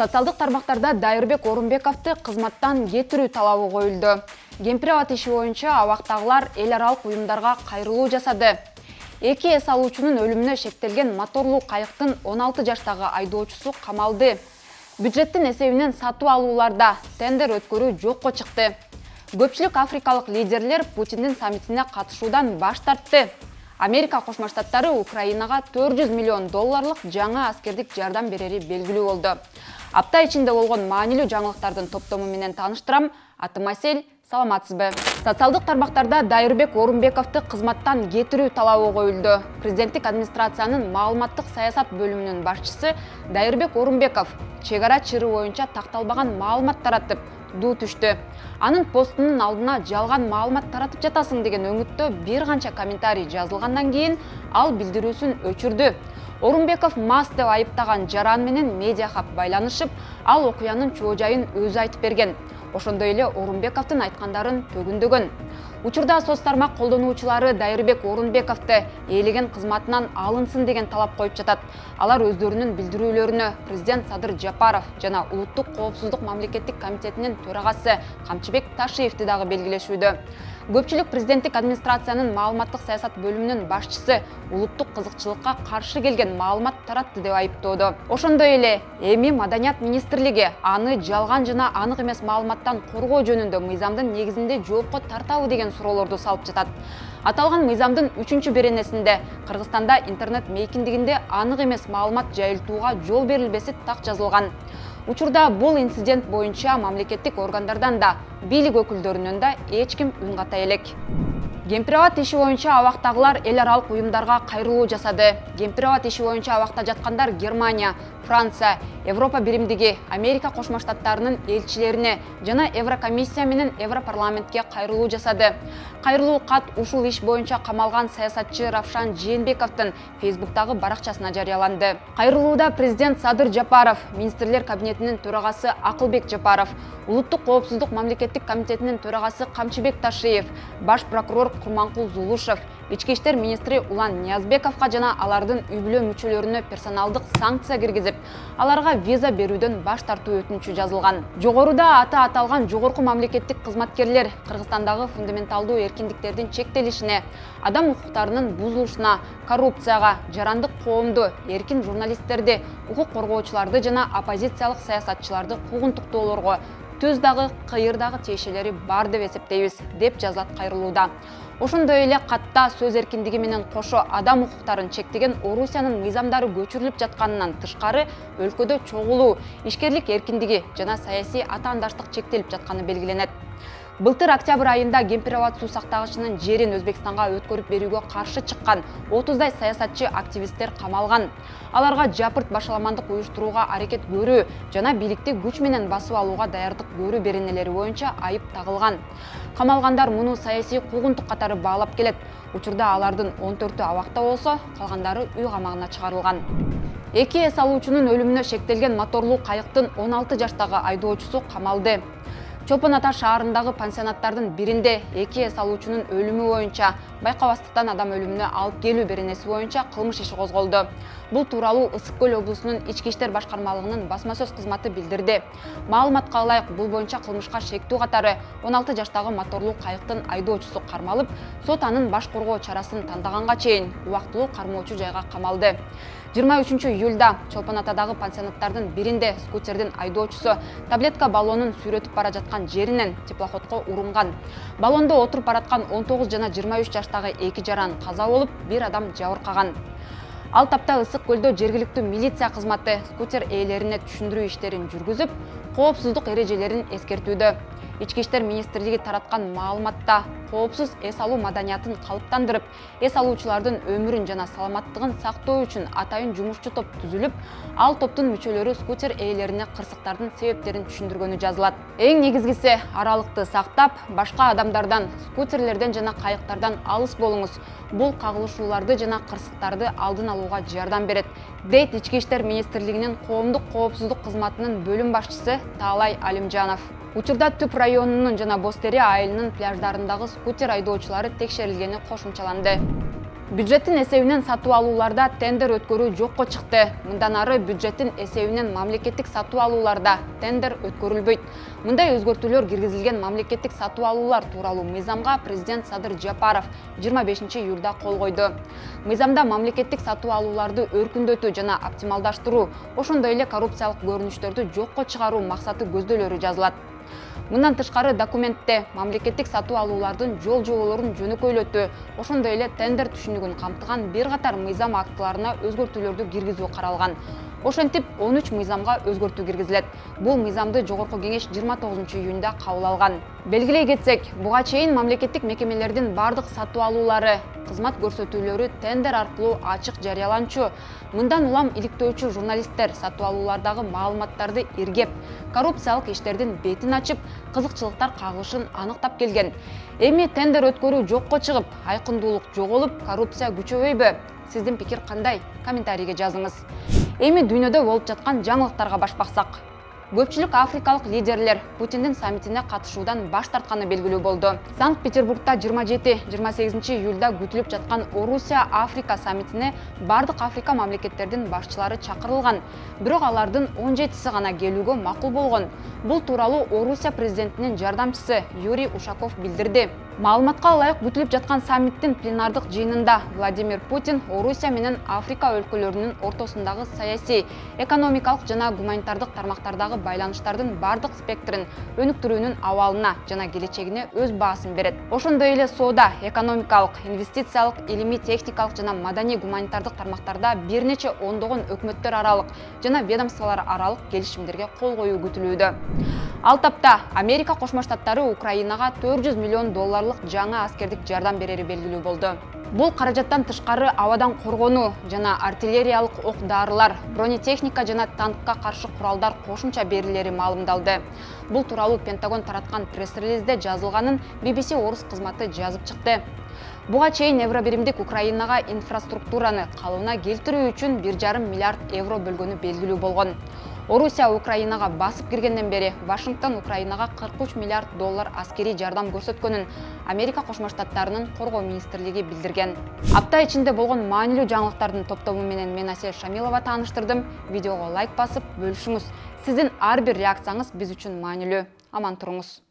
Социалдык тармактарда Дайырбек Орунбековду кызматтан кетирүү талабы коюлду. Кемпир-абад иши боюнча абактагылар эл аралык уюмдарга кайрылуу жасады. Эки эс алуучунун өлүмүнө шектелген моторлуу кайыктын 16 жаштагы айдоочусу камалды. Бюджеттин эсебинен сатып алууларда тендер өткөрүү жокко чыкты. Көпчүлүк африкалык лидерлер Путиндин саммитине катышуудан баш тартты. Америка Кошмо Штаттары Украинага 400 миллион долларлык жаңа аскердик жардам берери белгилүү болду. Апта ичинде болгон маанилүү жаңылыктардын топтому менен тааныштырам. Атым Айсель, саламатсызбы? Социалдык тармактарда Дайырбек Орунбековду кызматтан кетирүү талабы коюлду. Президенттик администрациянын маалыматтык саясат бөлүмүнүн башчысы Дайырбек Орунбеков чек ара чыры боюнча такталбаган маалымат таратып, дуу түштү. Анын постунун алдына жалган маалымат таратып жатасың деген өңүттө бир канча комментарий жазылгандан кийин ал билдирүүсүн өчүрдү. Орунбеков мас деп айыптаган жаран менен медиа хаб байланышып, ал окуянын чоо жайын өзү айтып берген. Ошондой эле Орунбековдун айткандарын төгүндөгөн. Учурда соц тармак колдонуучулары Дайырбек Орунбековду ээлеген кызматынан алынсын деген талап коюп жатат. Алар өздөрүнүн билдирүүлөрүнө президент Садыр Жапаров жана Улуттук коопсуздук мамлекеттик комитетинин төрагасы Камчыбек Ташиевди дагы белгилешүүдө. Көпчүлүк президенттик администрациянын маалыматтык саясат бөлүмүнүн башчысы улуттук кызыкчылыкка каршы келген маалымат таратты деп айыптоодо. Ошондой эле эми Маданият министрлиги аны жалган жана анык эмес маалыматтан коргоо жөнүндө мыйзамдын негизинде жоопко тартабы деген суроолорду салып жатат. Аталган мыйзамдын 3-беренесинде Кыргызстанда интернет мейкиндигинде анык эмес маалымат жайылтууга жол берилбеси так жазылган. Учурда бул инцидент боюнча мамлекеттик органдардан да, бийлик өкүлдөрүнөн да эч ким үн ката элек. Кемпир-абад иши боюнча абактагылар эл аралык уюмдарга кайрылуу жасады. Кемпир-абад иши боюнча абакта жаткандар Германия, Франция, Европа биримдиги, Америка Кошмо Штаттарынын элчилерине жана Еврокомиссия менен Европарламентке кайрылуу жасады. Кайрылуу кат ушул иш боюнча камалган саясатчы Равшан Жээнбековдун Фейсбуктагы баракчасына жарыяланды. Кайрылууда президент Садыр Жапаров, министрлер кабинетинин төрагасы Акылбек Жапаров, Улуттук коопсуздук мамлекеттик комитетинин төрагасы Камчыбек Ташиев, баш прокурор Курманкул Зулушев, ички иштер министри Улан Ниязбековго жана алардын үй-бүлө мүчөлөрүнө персоналдык санкция киргизип, аларга виза берүүдөн баш тартуу өтүнүчү жазылган. Жогоруда аты аталган жогорку мамлекеттик кызматкерлер Кыргызстандагы фундаменталдуу эркиндиктердин чектелишине, адам укуктарынын бузулушуна, коррупцияга, жарандык коомду, эркин журналисттерди, укук коргоочуларды жана оппозициялык саясатчыларды куугунтуктоолорго түз дагы, кыйыр дагы тиешелери бар деп эсептейбиз, деп жазылат кайрылууда. Ошондой эле катта сөз эркиндиги менен кошо адам укуктарын чектеген Орусиянын мыйзамдары көчүрүлүп жатканынан тышкары өлкөдө чогулуу, ишкерлик эркиндиги жана саясий атаандаштык чектелип жатканы белгиленет. Былтыр октябрь айында Кемпир-абад суу сактагычынын жерин Өзбекстанга өткөрүп берүүгө каршы чыккан 30дай саясатчы активисттер камалган. Аларга жапырт башаламандык уюштурууга аракет көрүү жана бийликти күч менен басып алууга даярдык көрүү беренелери боюнча айып тагылган. Камалгандар муну саясий куугунтук катары баалап келет. Учурда алардын 14-ü абакта болсо, калгандары үй камагына чыгарылган. Эки эс алуучунун өлүмүнө шектелген моторлуу кайыктын 16 жаштагы айдоочусу камалды. Чолпон Ата шаарындагы пансионаттардын биринде эки эс алуучунун өлүмү боюнча байкабастыктан адам өлүмүнө алып келүү беренеси боюнча кылмыш иши козголду. Бул тууралуу Ысык Көл облусунун ички иштер башкармалыгынын басма сөз кызматы билдирди. Маалыматка ылайык, бул боюнча кылмышка шектүү катары 16 жаштагы моторлуу кайыктын айдоочусу кармалып, сот анын баш коргоо чарасын тандаганга чейин убактылуу кармоочу жайга камалды. 23-июлда Чолпон Атадагы пансионаттардын биринде скутердин айдоочусу таблетка баллонун сүйрөтүп бара жаткан жеринен теплоходко урунган. Баллондо отуруп бараткан 19 жана 23 жаштагы эки жаран каза болуп, бир адам жабыркаган. Ал тапта Ысык Көлдө жергиликтүү милиция кызматы скутер ээлерине түшүндүрүү иштерин жүргүзүп, коопсуздук эрежелерин эскертүүдө. Ички иштер министрлиги тараткан маалыматта коопсуз эс алуу маданиятын калыптандырып, эс алуучулардын өмүрүн жана саламаттыгын сактоо үчүн атайын жумушчу топ түзүлүп, ал топтун мүчөлөрү скутер ээлерине кырсыктардын себептерин түшүндүргөнү жазылат. Эң негизгиси аралыкты сактап, башка адамдардан, скутерлерден жана кайыктардан алыс болуңуз. Бул кагылышууларды жана кырсыктарды алдын алууга жардам берет, дейт Ички иштер министрлигинин коомдук коопсуздук кызматынын бөлүм башчысы Таалай Алимжанов. Учурда Түп районунун жана Бостери айылынын пляждарындагы скутер айдоочулары текшерилгени кошумчаланды. Бюджеттин эсебинен сатуу алууларда тендер өткөрүү жокко чыкты. Мындан ары бюджеттин эсебинен мамлекеттик сатуу алууларда тендер өткөрүлбөйт. Мындай өзгөртүүлөр киргизилген мамлекеттик сатуу алуулар тууралуу мыйзамга президент Садыр Жапаров 25-июлда кол койду. Мыйзамда мамлекеттик сатуу алууларды өркүндөтүү жана оптималдаштыруу, ошондой эле коррупциялык көрүнүштөрдү жокко чыгаруу максаты көздөлөрү жазылат. Мындан тышкары документте мамлекеттик сатуу алуулардын жол жоболорун жөнөкөйлөтүү, ошондой эле тендер түшүнүгүн камтыган бир катар мыйзам актыларына өзгөртүүлөрдү киргизүү каралган. Ошентип 13 мыйзамга өзгөртүү киргизилет. Бул мыйзамды Жогорку кеңеш 29-июнда кабыл алган. Белгилей кетсек, буга чейин мамлекеттик мекемелердин бардык сатуу алуулары, кызмат көрсөтүүлөрү тендер аркылуу ачык жарыяланчу. Мындан улам иликтөөчү журналисттер сатуу алуулардагы маалыматтарды иргеп, коррупциялык иштердин бетин ачып, кызыкчылыктар кагылышын аныктап келген. Эми тендер өткөрүү жокко чыгып, айкындуулук жоголуп, коррупция күчөбөйбү? Сиздин пикир кандай? Комментарийге жазыңыз. Эми дүйнөдө болуп жаткан жаңылыктарга баш баксак. Көпчүлүк африкалык лидерлер Путиндин саммитине катышуудан баш тартканы белгилүү болду. Санкт-Петербургда 27-28 июлда күтүлүп жаткан Орусия-Африка саммитине бардык Африка мамлекеттердин башчылары чакырылган. Бирок алардын 17си гана келүүгө макул болгон. Бул тууралуу Орусия президентинин жардамчысы Юрий Ушаков билдирди. Маалыматка ылайык күтүлүп жаткан саммиттин пленардык жыйынында Владимир Путин Орусия менен Африка өлкөлөрүнүн ортосундагы саясий, экономикалык жана гуманитардык тармактардагы байланыштардын бардык спектрин өнүктүрүүнүн абалына жана келечегине өз баасын берет. Ошондой эле соода, экономикалык, инвестициялык, илимий, техникалык жана маданий гуманитардык тармактарда бир нече ондогон өкмөттөр аралык жана ведомстволор аралык келишимдерге кол коюу күтүлүүдө. Ал тапта Америка Кошмо Штаттары Украинага $400 миллион жаңа аскердик жардам берери белгилүү болду. Бул каражаттан тышкары абадан коргонуу жана артиллериялык ок-дарылар, бронетехника жана танкка каршы куралдар кошумча берилери маалымдалды. Бул тууралуу Пентагон тараткан пресс-релизде жазылганын BBC орус кызматы жазып чыкты. Буга чейин Евробиримдик Украинага инфраструктураны калыбына келтирүү үчүн 1,5 миллиард евро бөлгөнү белгилүү болгон. Орусия Украинага басып киргенден бери Вашингтон Украинага $43 миллиард аскерий жардам көрсөткөнүн Америка Кошмо Штаттарынын коргоо министрлиги билдирген. Апта ичинде болгон маанилүү жаңылыктардын топтому менен мен Асель Шамилова тааныштырдым. Видеого лайк басып бөлүшүңүз. Сиздин ар бир реакцияңыз биз үчүн маанилүү. Аман туруңуз.